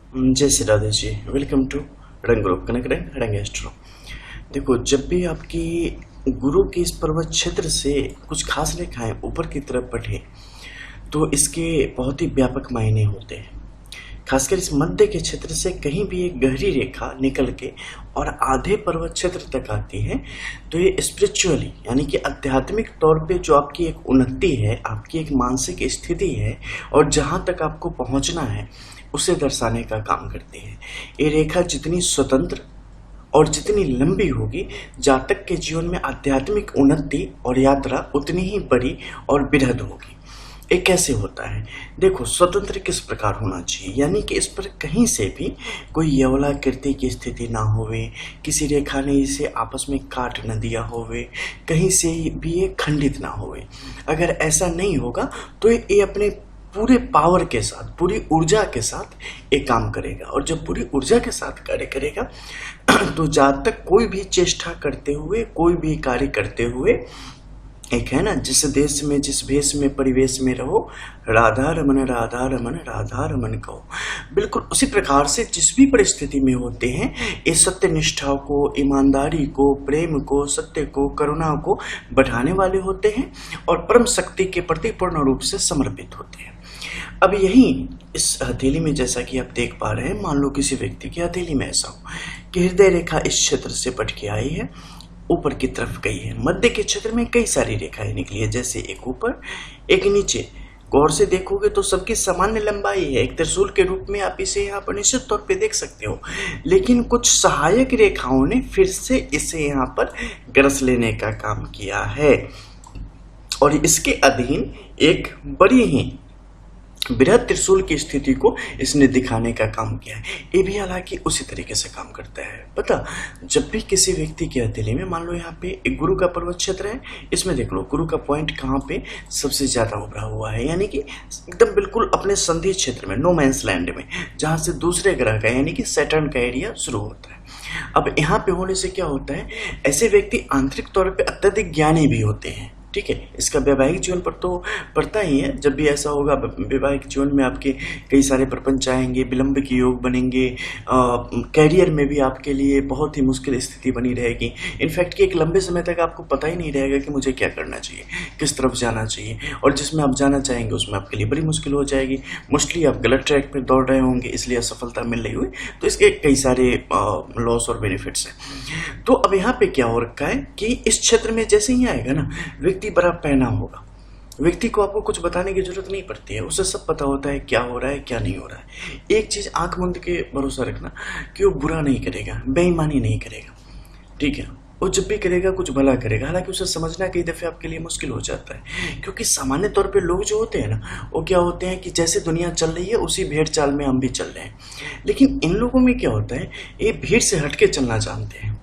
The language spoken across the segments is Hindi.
जय श्री राधे जी। वेलकम टू रंग ग्रुप कनक रंग एस्ट्रो। देखो, जब भी आपकी गुरु के इस पर्वत क्षेत्र से कुछ खास रेखाएं ऊपर की तरफ बढ़े तो इसके बहुत ही व्यापक मायने होते हैं। खासकर इस मध्य के क्षेत्र से कहीं भी एक गहरी रेखा निकल के और आधे पर्वत क्षेत्र तक आती है तो ये स्पिरिचुअली यानी कि आध्यात्मिक तौर पे जो आपकी एक उन्नति है, आपकी एक मानसिक स्थिति है और जहाँ तक आपको पहुँचना है उसे दर्शाने का काम करती है। ये रेखा जितनी स्वतंत्र और जितनी लंबी होगी, जातक के जीवन में आध्यात्मिक उन्नति और यात्रा उतनी ही बड़ी और बृहद होगी। ये कैसे होता है? देखो, स्वतंत्र किस प्रकार होना चाहिए, यानी कि इस पर कहीं से भी कोई यवलाकृति की स्थिति ना होवे, किसी रेखा ने इसे आपस में काट न दिया होवे, कहीं से भी ये खंडित ना होवे। अगर ऐसा नहीं होगा तो ये अपने पूरे पावर के साथ, पूरी ऊर्जा के साथ एक काम करेगा। और जब पूरी ऊर्जा के साथ कार्य करेगा तो जब तक कोई भी चेष्टा करते हुए, कोई भी कार्य करते हुए, एक है ना, जिस देश में जिस भेष में परिवेश में रहो, राधा रमन राधा रमन राधा रमन कहो। बिल्कुल उसी प्रकार से जिस भी परिस्थिति में होते हैं, ये सत्य निष्ठा को, ईमानदारी को, प्रेम को, सत्य को, करुणा को बढ़ाने वाले होते हैं और परम शक्ति के प्रति पूर्ण रूप से समर्पित होते हैं। अब यही इस हथेली में, जैसा कि आप देख पा रहे हैं, मान लो किसी व्यक्ति की हथेली में ऐसा हो कि हृदय रेखा इस क्षेत्र से पट के आई है, ऊपर की तरफ गई है। मध्य के क्षेत्र में कई सारी रेखाएं निकली है, जैसे एक ऊपर एक नीचे। गौर से देखोगे तो सबकी सामान्य लंबाई है, एक त्रिशूल के रूप में आप इसे यहाँ पर निश्चित तौर पे देख सकते हो। लेकिन कुछ सहायक रेखाओं ने फिर से इसे यहाँ पर ग्रस लेने का काम किया है और इसके अधीन एक बड़ी ही बृहद त्रिशूल की स्थिति को इसने दिखाने का काम किया है। ये भी हालांकि उसी तरीके से काम करता है। पता, जब भी किसी व्यक्ति की हथेली में, मान लो यहाँ पे एक गुरु का पर्वत क्षेत्र है, इसमें देख लो गुरु का पॉइंट कहाँ पे सबसे ज्यादा उभरा हुआ है, यानी कि एकदम बिल्कुल अपने संधि क्षेत्र में, नो मैंस लैंड में, जहाँ से दूसरे ग्रह का यानी कि सैटर्न का एरिया शुरू होता है। अब यहाँ पे होने से क्या होता है, ऐसे व्यक्ति आंतरिक तौर पर अत्यधिक ज्ञानी भी होते हैं। ठीक है, इसका वैवाहिक जीवन पर तो पड़ता ही है। जब भी ऐसा होगा, वैवाहिक जीवन में आपके कई सारे प्रपंच आएंगे, विलंब के योग बनेंगे, कैरियर में भी आपके लिए बहुत ही मुश्किल स्थिति बनी रहेगी। इनफैक्ट कि एक लंबे समय तक आपको पता ही नहीं रहेगा कि मुझे क्या करना चाहिए, किस तरफ जाना चाहिए, और जिसमें आप जाना चाहेंगे उसमें आपके लिए बड़ी मुश्किल हो जाएगी। मोस्टली आप गलत ट्रैक पर दौड़ रहे होंगे, इसलिए असफलता मिल रही हुई। तो इसके कई सारे लॉस और बेनिफिट्स हैं। तो अब यहाँ पे क्या हो रखा है कि इस क्षेत्र में जैसे ही आएगा ना, व्यक्ति बड़ा पहना होगा। व्यक्ति को आपको कुछ बताने की जरूरत नहीं पड़ती है, उसे सब पता होता है क्या हो रहा है, क्या नहीं हो रहा है। एक चीज आंख मूंद के भरोसा रखना कि वो बुरा नहीं करेगा, बेईमानी नहीं करेगा। ठीक है, वो जब भी करेगा कुछ भला करेगा। हालांकि उसे समझना कई दफे आपके लिए मुश्किल हो जाता है, क्योंकि सामान्य तौर पे लोग जो होते हैं ना, वो क्या होते हैं कि जैसे दुनिया चल रही है उसी भेड़ चाल में हम भी चल रहे हैं। लेकिन इन लोगों में क्या होता है, ये भीड़ से हटके चलना जानते हैं।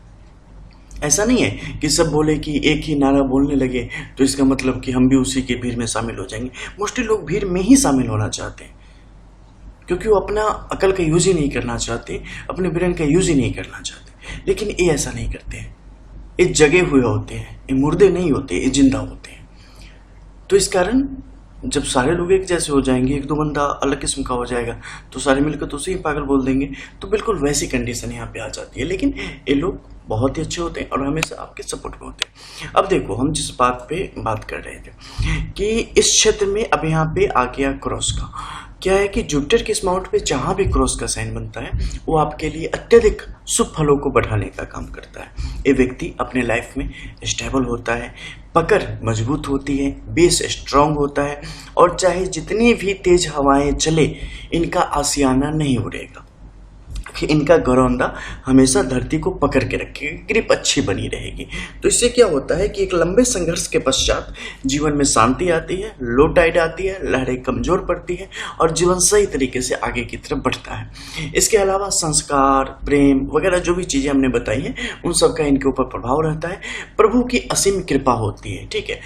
ऐसा नहीं है कि सब बोले कि एक ही नारा बोलने लगे तो इसका मतलब कि हम भी उसी के भीड़ में शामिल हो जाएंगे। मोस्टली लोग भीड़ में ही शामिल होना चाहते हैं, क्योंकि वो अपना अकल का यूज ही नहीं करना चाहते, अपने ब्रेन का यूज ही नहीं करना चाहते। लेकिन ये ऐसा नहीं करते हैं, ये जगे हुए होते हैं, ये मुर्दे नहीं होते, ये जिंदा होते हैं। तो इस कारण जब सारे लोग एक जैसे हो जाएंगे, एक दो बंदा अलग किस्म का हो जाएगा तो सारे मिलकर तो उसे ही पागल बोल देंगे। तो बिल्कुल वैसी कंडीशन यहाँ पे आ जाती है। लेकिन ये लोग बहुत ही अच्छे होते हैं और हमेशा आपके सपोर्ट में होते हैं। अब देखो, हम जिस बात पे बात कर रहे थे कि इस क्षेत्र में अब यहाँ पे आ गया क्रॉस का। क्या है कि जुपिटर के इस माउंट पे जहां भी क्रॉस का साइन बनता है वो आपके लिए अत्यधिक शुभ फलों को बढ़ाने का काम करता है। ये व्यक्ति अपने लाइफ में स्टेबल होता है, पकड़ मजबूत होती है, बेस स्ट्रांग होता है और चाहे जितनी भी तेज हवाएं चले, इनका आशियाना नहीं उड़ेगा। इनका घरौंदा हमेशा धरती को पकड़ के रखेगा, ग्रिप अच्छी बनी रहेगी। तो इससे क्या होता है कि एक लंबे संघर्ष के पश्चात जीवन में शांति आती है, लो टाइड आती है, लहरें कमजोर पड़ती है और जीवन सही तरीके से आगे की तरफ बढ़ता है। इसके अलावा संस्कार, प्रेम वगैरह जो भी चीजें हमने बताई हैं, उन सब का इनके ऊपर प्रभाव रहता है। प्रभु की असीम कृपा होती है। ठीक है,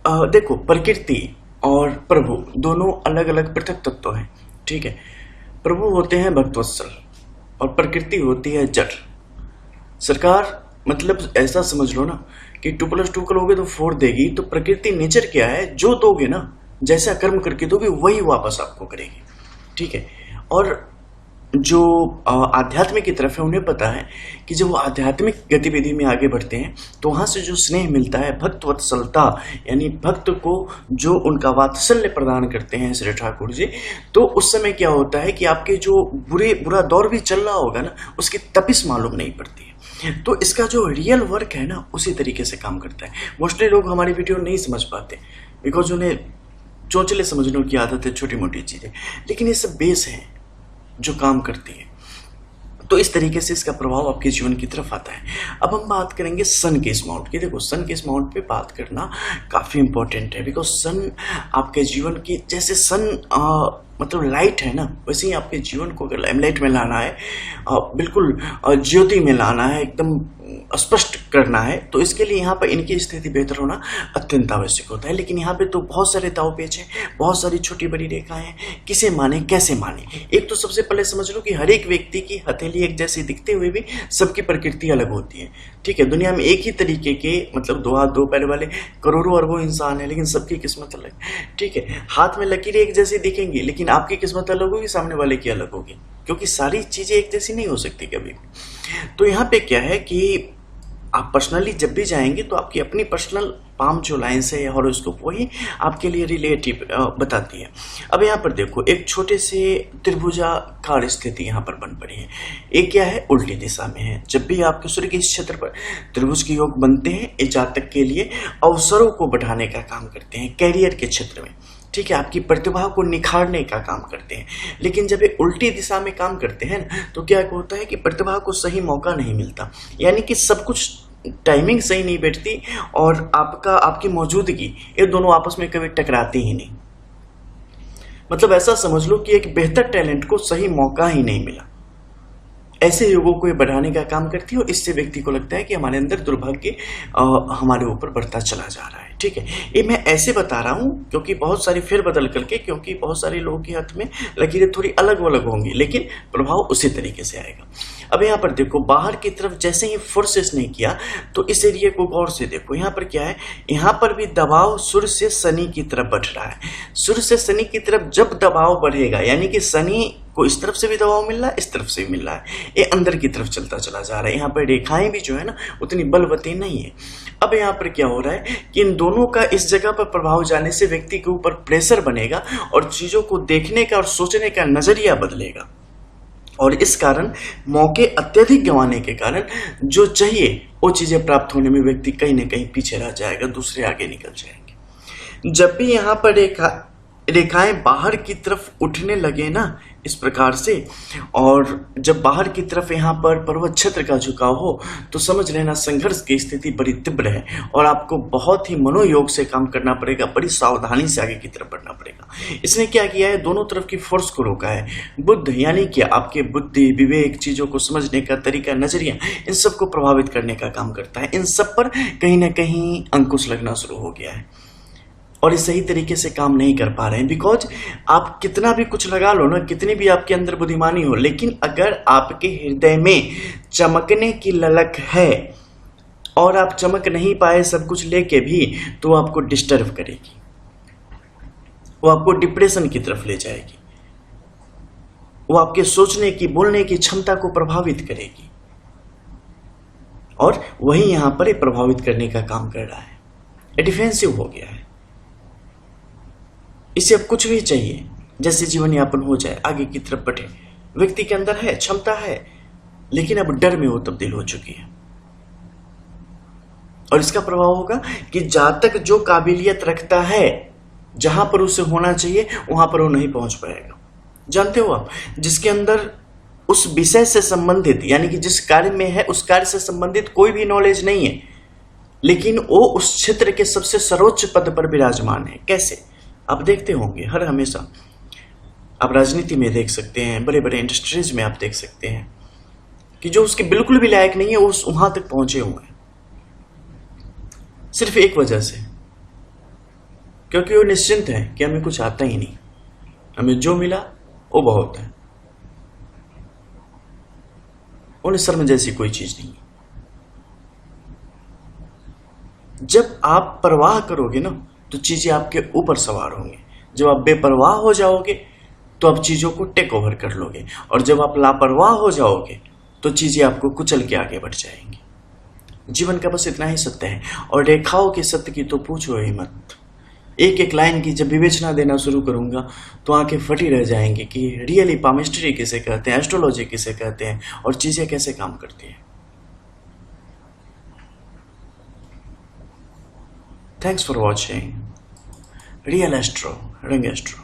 देखो, प्रकृति और प्रभु दोनों अलग अलग पृथक तत्व हैं। ठीक है, प्रभु होते हैं भक्तवत्सल और प्रकृति होती है जड़। सरकार मतलब ऐसा समझ लो ना कि 2+2 करोगे तो 4 देगी। तो प्रकृति नेचर क्या है, जो दोगे ना, जैसा कर्म करके दोगे वही वापस आपको करेगी। ठीक है, और जो आध्यात्मिक की तरफ है उन्हें पता है कि जब वो आध्यात्मिक गतिविधि में आगे बढ़ते हैं तो वहाँ से जो स्नेह मिलता है, भक्त वत्सलता, यानी भक्त को जो उनका वात्सल्य प्रदान करते हैं श्री ठाकुर जी, तो उस समय क्या होता है कि आपके जो बुरा दौर भी चल रहा होगा ना, उसकी तपिश मालूम नहीं पड़ती है। तो इसका जो रियल वर्क है ना, उसी तरीके से काम करता है। मोस्टली लोग हमारी वीडियो नहीं समझ पाते बिकॉज उन्हें चोचले समझने की आदत है, छोटी मोटी चीज़ें, लेकिन ये सब बेस है जो काम करती है। तो इस तरीके से इसका प्रभाव आपके जीवन की तरफ आता है। अब हम बात करेंगे सन के इस माउंट की। देखो, सन के इस माउंट पे बात करना काफ़ी इंपॉर्टेंट है बिकॉज सन आपके जीवन की, जैसे सन मतलब लाइट है ना, वैसे ही आपके जीवन को अगर लाइमलाइट में लाना है, बिल्कुल ज्योति में लाना है, एकदम स्पष्ट करना है, तो इसके लिए यहाँ पर इनकी स्थिति बेहतर होना अत्यंत आवश्यक होता है। लेकिन यहाँ पे तो बहुत सारे दाव पेच हैं, बहुत सारी छोटी बड़ी रेखाएं हैं, किसे माने कैसे माने। एक तो सबसे पहले समझ लो कि हर एक व्यक्ति की हथेली एक जैसी दिखते हुए भी सबकी प्रकृति अलग होती है। ठीक है, दुनिया में एक ही तरीके के मतलब दो हाथ दो पैर वाले करोड़ों अरबों इंसान है, लेकिन सबकी किस्मत अलग। ठीक है, हाथ में लकीरें एक जैसी दिखेंगी, लेकिन आपकी किस्मत अलग होगी, सामने वाले की अलग होगी, क्योंकि सारी चीजें एक जैसी नहीं हो सकती कभी भी। तो यहाँ पे क्या है कि आप पर्सनली जब भी जाएंगे तो आपकी अपनी पर्सनल पाम जो लाइन्स है या हॉरोस्कोप, वही आपके लिए रिलेटिव बताती है। अब यहाँ पर देखो, एक छोटे से त्रिभुजाकार स्थिति यहाँ पर बन पड़ी है। एक क्या है, उल्टी दिशा में है। जब भी आपके सूर्य के इस क्षेत्र पर त्रिभुज के योग बनते हैं, ये जातक के लिए अवसरों को बढ़ाने का काम करते हैं, कैरियर के क्षेत्र में। ठीक है, आपकी प्रतिभा को निखारने का काम करते हैं। लेकिन जब ये उल्टी दिशा में काम करते हैं ना, तो क्या होता है कि प्रतिभा को सही मौका नहीं मिलता, यानी कि सब कुछ टाइमिंग सही नहीं बैठती और आपकी मौजूदगी, ये दोनों आपस में कभी टकराते ही नहीं। मतलब ऐसा समझ लो कि एक बेहतर टैलेंट को सही मौका ही नहीं मिला। ऐसे योगों को ये बढ़ाने का काम करती है और इससे व्यक्ति को लगता है कि हमारे अंदर दुर्भाग्य हमारे ऊपर बढ़ता चला जा रहा है। ठीक है, ये मैं ऐसे बता रहा हूँ क्योंकि बहुत सारी फेर बदल करके, क्योंकि बहुत सारे लोगों के हाथ में लकीरें थोड़ी अलग अलग होंगी, लेकिन प्रभाव उसी तरीके से आएगा। अब यहाँ पर देखो, बाहर की तरफ जैसे ही फोर्सेस नहीं किया, तो इस एरिया को गौर से देखो। यहाँ पर क्या है, यहाँ पर भी दबाव सूर्य से शनि की तरफ बढ़ रहा है। सूर्य से शनि की तरफ जब दबाव बढ़ेगा, यानी कि शनि को इस तरफ से भी दबाव मिल रहा है, इस तरफ से भी मिल रहा है, ये अंदर की तरफ चलता चला जा रहा है। यहाँ पर रेखाएं भी जो है ना, उतनी बलवती नहीं है। अब यहाँ पर क्या हो रहा है कि इन दोनों का इस जगह पर प्रभाव जाने से व्यक्ति के ऊपर प्रेशर बनेगा और चीजों को देखने का और सोचने का नजरिया बदलेगा, और इस कारण मौके अत्यधिक गंवाने के कारण जो चाहिए वो चीजें प्राप्त होने में व्यक्ति कहीं ना कहीं पीछे रह जाएगा, दूसरे आगे निकल जाएंगे। जब भी यहाँ पर रेखाएं बाहर की तरफ उठने लगे ना इस प्रकार से, और जब बाहर की तरफ यहाँ पर पर्वत क्षेत्र का झुकाव हो, तो समझ लेना संघर्ष की स्थिति बड़ी तीव्र है और आपको बहुत ही मनोयोग से काम करना पड़ेगा, बड़ी सावधानी से आगे की तरफ बढ़ना पड़ेगा। इसने क्या किया है, दोनों तरफ की फोर्स को रोका है। बुद्ध यानी कि आपके बुद्धि, विवेक, चीजों को समझने का तरीका, नजरिया, इन सब को प्रभावित करने का काम करता है। इन सब पर कहीं ना कहीं अंकुश लगना शुरू हो गया है और ये सही तरीके से काम नहीं कर पा रहे हैं। बिकॉज आप कितना भी कुछ लगा लो ना, कितनी भी आपके अंदर बुद्धिमानी हो, लेकिन अगर आपके हृदय में चमकने की ललक है और आप चमक नहीं पाए सब कुछ लेके भी, तो वो आपको डिस्टर्ब करेगी, वो आपको डिप्रेशन की तरफ ले जाएगी, वो आपके सोचने की, बोलने की क्षमता को प्रभावित करेगी, और वही यहां पर प्रभावित करने का काम कर रहा है। ये डिफेंसिव हो गया है। इसे अब कुछ भी चाहिए, जैसे जीवन यापन हो जाए, आगे की तरफ बढ़े। व्यक्ति के अंदर है, क्षमता है, लेकिन अब डर में वो तब्दील हो चुकी है। और इसका प्रभाव होगा कि जातक जो काबिलियत रखता है, जहां पर उसे होना चाहिए वहां पर वो नहीं पहुंच पाएगा। जानते हो आप, जिसके अंदर उस विषय से संबंधित, यानी कि जिस कार्य में है उस कार्य से संबंधित कोई भी नॉलेज नहीं है, लेकिन वो उस क्षेत्र के सबसे सर्वोच्च पद पर विराजमान है। कैसे? आप देखते होंगे हर हमेशा, आप राजनीति में देख सकते हैं, बड़े बड़े इंडस्ट्रीज में आप देख सकते हैं कि जो उसके बिल्कुल भी लायक नहीं है वो वहां तक पहुंचे हुए हैं, सिर्फ एक वजह से, क्योंकि वो निश्चिंत है कि हमें कुछ आता ही नहीं, हमें जो मिला वो बहुत है, उन्हें शर्म जैसी कोई चीज नहीं। जब आप परवाह करोगे ना, तो चीजें आपके ऊपर सवार होंगी। जब आप बेपरवाह हो जाओगे तो आप चीज़ों को टेक ओवर कर लोगे, और जब आप लापरवाह हो जाओगे तो चीज़ें आपको कुचल के आगे बढ़ जाएंगी। जीवन का बस इतना ही सत्य है, और रेखाओं के सत्य की तो पूछो ही मत। एक एक लाइन की जब विवेचना देना शुरू करूंगा तो आंखें फटी रह जाएंगी कि रियली पामिस्ट्री किसे कहते हैं, एस्ट्रोलॉजी किसे कहते हैं, और चीज़ें कैसे काम करती हैं। Thanks for watching real astro, रंग एस्ट्रो।